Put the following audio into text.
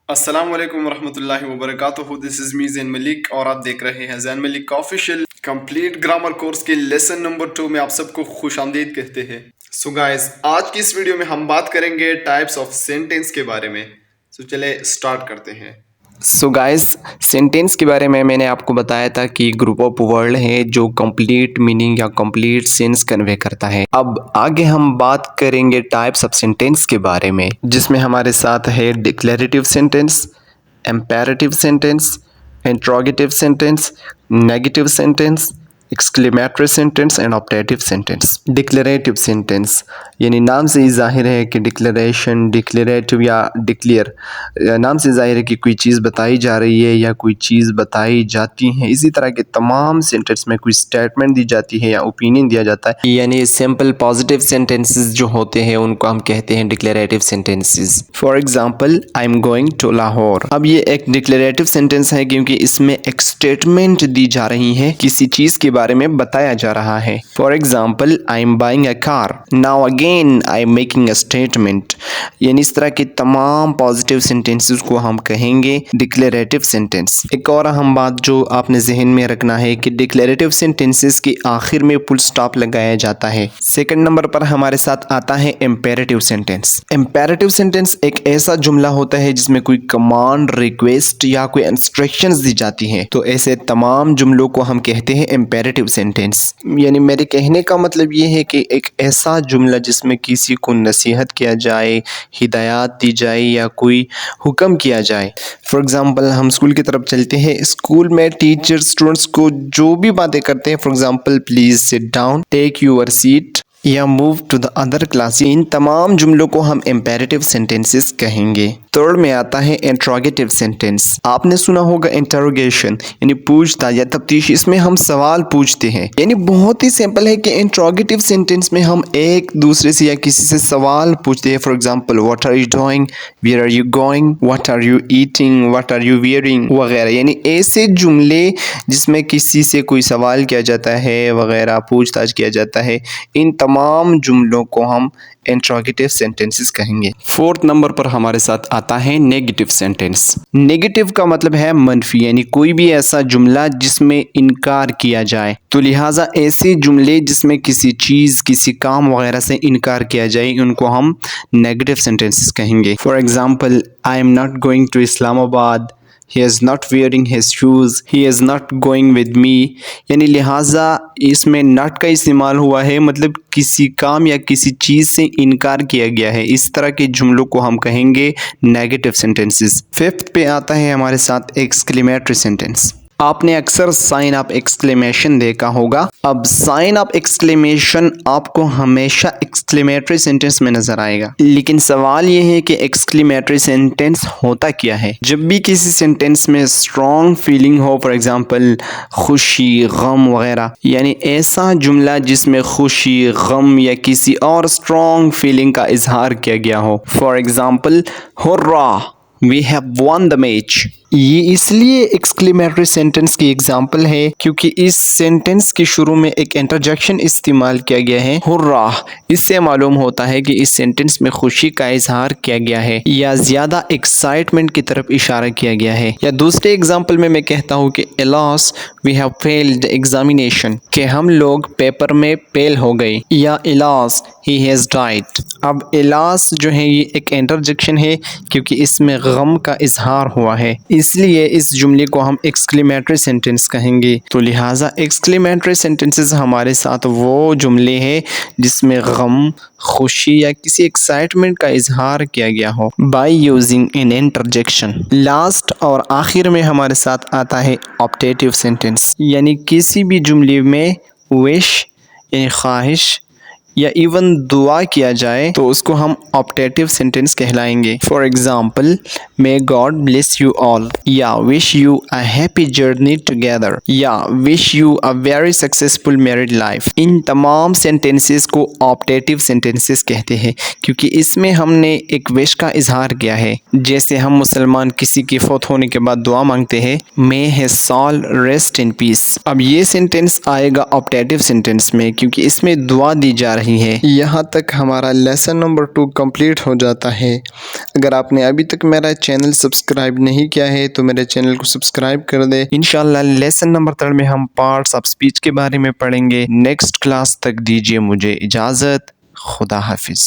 अस्सलाम वालेकुम रहमतुल्लाहि व बरकातुहू। दिस इज़ मी ज़ैन मलिक और आप देख रहे हैं ज़ैन मलिक का ऑफिशियल कंप्लीट ग्रामर कोर्स के लेसन नंबर 2 में आप सबको खुशामदीद कहते हैं। सो गाइस, आज की इस वीडियो में हम बात करेंगे टाइप्स ऑफ सेंटेंस के बारे में। सो चले स्टार्ट करते हैं। सो गाइस, सेंटेंस के बारे में मैंने आपको बताया था कि ग्रुप ऑफ वर्ड है जो कंप्लीट मीनिंग या कंप्लीट सेंस कन्वे करता है। अब आगे हम बात करेंगे टाइप्स ऑफ सेंटेंस के बारे में, जिसमें हमारे साथ है declarative sentence, imperative sentence, interrogative sentence, negative sentence, exclamatory sentence and optative sentence. Declarative sentence यानी नाम से ही जाहिर है कि डिक्लेरेशन, डिक्लेरेटिव या डिक्लेयर, नाम से जाहिर है कि कोई चीज़ बताई जा रही है या कोई चीज़ बताई जाती है। इसी तरह के तमाम सेंटेंस में कोई स्टेटमेंट दी जाती है या ओपिनियन दिया जाता है, यानी सिंपल पॉजिटिव सेंटेंसेस जो होते हैं उनको हम कहते हैं declarative sentences. For example, I am going to Lahore. अब ये एक डिक्लेरेटिव सेंटेंस है क्योंकि इसमें एक स्टेटमेंट दी जा रही है, किसी चीज़ के बारे में बताया जा रहा है। For example, I am buying a car, now again I am making a statement. यानी इस तरह के तमाम पॉजिटिव सेंटेंसेस को हम कहेंगे डिक्लेरेटिव सेंटेंस। एक और अहम बात जो आपने जहन में रखना है कि डिक्लेरेटिव सेंटेंसेस के आखिर में फुल स्टॉप लगाया जाता है। सेकंड नंबर पर हमारे साथ आता है इम्पेरेटिव सेंटेंस। इम्पेरेटिव सेंटेंस एक ऐसा जुमला होता है जिसमें कोई कमांड, रिक्वेस्ट या कोई इंस्ट्रक्शंस दी जाती है। तो ऐसे तमाम जुमलों को हम कहते हैं इम्पेरेटिव सेंटेंस। यानी मेरे कहने का मतलब ये है कि एक ऐसा जुमला जिसमें किसी को नसीहत किया जाए, हिदायत दी जाए या कोई हुक्म किया जाए। फॉर एग्ज़ाम्पल, हम स्कूल की तरफ चलते हैं। स्कूल में टीचर स्टूडेंट्स को जो भी बातें करते हैं, for example please sit down, take your seat या move to the other class, इन तमाम जुमलों को हम इम्पेरेटिव सेंटेंसेस कहेंगे। थर्ड में आता है इंट्रोगेटिव सेंटेंस। आपने सुना होगा इंटरोगेशन यानी पूछताछ या तफ्तीश। इसमें हम सवाल पूछते हैं। यानी बहुत ही सिंपल है कि इंट्रोगेटिव सेंटेंस में हम एक दूसरे से या किसी से सवाल पूछते हैं। For example, what are you doing, where are you going, what are you eating, what are you wearing वगैरह। यानी ऐसे जुमले जिसमें किसी से कोई सवाल किया जाता है वगैरह, पूछताछ किया जाता है, इन तमाम जुमलों को हम इंट्रोगेटिव सेंटेंसेस कहेंगे। फोर्थ नंबर पर हमारे साथ आता है नेगेटिव सेंटेंस। नेगेटिव का मतलब है मनफी, यानी कोई भी ऐसा जुमला जिसमें इनकार किया जाए। तो लिहाजा ऐसे जुमले जिसमें किसी चीज़, किसी काम वगैरह से इनकार किया जाए, उनको हम नेगेटिव सेंटेंसेस कहेंगे। For example, I am not going to Islamabad, he is not wearing his shoes, he is not going with me। यानी लिहाजा इसमें नॉट का इस्तेमाल हुआ है, मतलब किसी काम या किसी चीज़ से इनकार किया गया है। इस तरह के जुमलों को हम कहेंगे नेगेटिव सेंटेंसेस। फिफ्थ पे आता है हमारे साथ एक्सक्लेमेटरी सेंटेंस। आपने अक्सर साइन ऑफ एक्सक्लेमेशन देखा होगा। अब साइन ऑफ एक्सक्लेमेशन आपको हमेशा एक्सक्लेमेटरी सेंटेंस में नजर आएगा, लेकिन सवाल यह है कि एक्सक्लेमेटरी सेंटेंस होता क्या है। जब भी किसी सेंटेंस में स्ट्रॉन्ग फीलिंग हो, फॉर एग्जांपल खुशी, गम वगैरह, यानी ऐसा जुमला जिसमें खुशी, गम या किसी और स्ट्रॉन्ग फीलिंग का इजहार किया गया हो। For example, hurrah, we have won the match. ये इसलिए एक्सक्लेमेटरी सेंटेंस की एग्जाम्पल है क्योंकि इस सेंटेंस के शुरू में एक इंटरजेक्शन इस्तेमाल किया गया है, हुर्रा। इससे मालूम होता है कि इस सेंटेंस में खुशी का इजहार किया गया है या ज़्यादा एक्साइटमेंट की तरफ इशारा किया गया है। या दूसरे एग्जाम्पल में मैं कहता हूँ कि alas we have failed examination, कि हम लोग पेपर में फेल हो गए। या एलास ही हैज़ डाइड। अब एलास जो है ये एक इंटरजेक्शन है क्योंकि इसमें गम का इजहार हुआ है, इसलिए इस जुमले को हम एक्सक्लेमेटरी सेंटेंस कहेंगे। तो लिहाजा एक्सक्लेमेटरी सेंटेंसेस हमारे साथ वो जुमले हैं जिसमें गम, खुशी या किसी एक्साइटमेंट का इजहार किया गया हो by using an interjection. Last और आखिर में हमारे साथ आता है ऑप्टेटिव सेंटेंस। यानी किसी भी जुमले में विश यानी ख्वाहिश या इवन दुआ किया जाए तो उसको हम ऑप्टेटिव सेंटेंस कहलाएंगे। For example, may God bless you all, या wish you a happy journey together, या wish you a very successful married life. इन तमाम सेंटेंसेस को ऑप्टेटिव सेंटेंसेस कहते हैं क्योंकि इसमें हमने एक विश का इजहार किया है। जैसे हम मुसलमान किसी के फौत होने के बाद दुआ मांगते हैं, may his soul rest in peace. अब ये सेंटेंस आएगा ऑप्टेटिव सेंटेंस में क्योंकि इसमें दुआ दी जा रही है। यहाँ तक हमारा लेसन नंबर 2 कंप्लीट हो जाता है। अगर आपने अभी तक मेरा चैनल सब्सक्राइब नहीं किया है तो मेरे चैनल को सब्सक्राइब कर दे। इंशाल्लाह लेसन नंबर 3 में हम पार्ट्स ऑफ स्पीच के बारे में पढ़ेंगे। नेक्स्ट क्लास तक दीजिए मुझे इजाज़त। खुदा हाफिज़।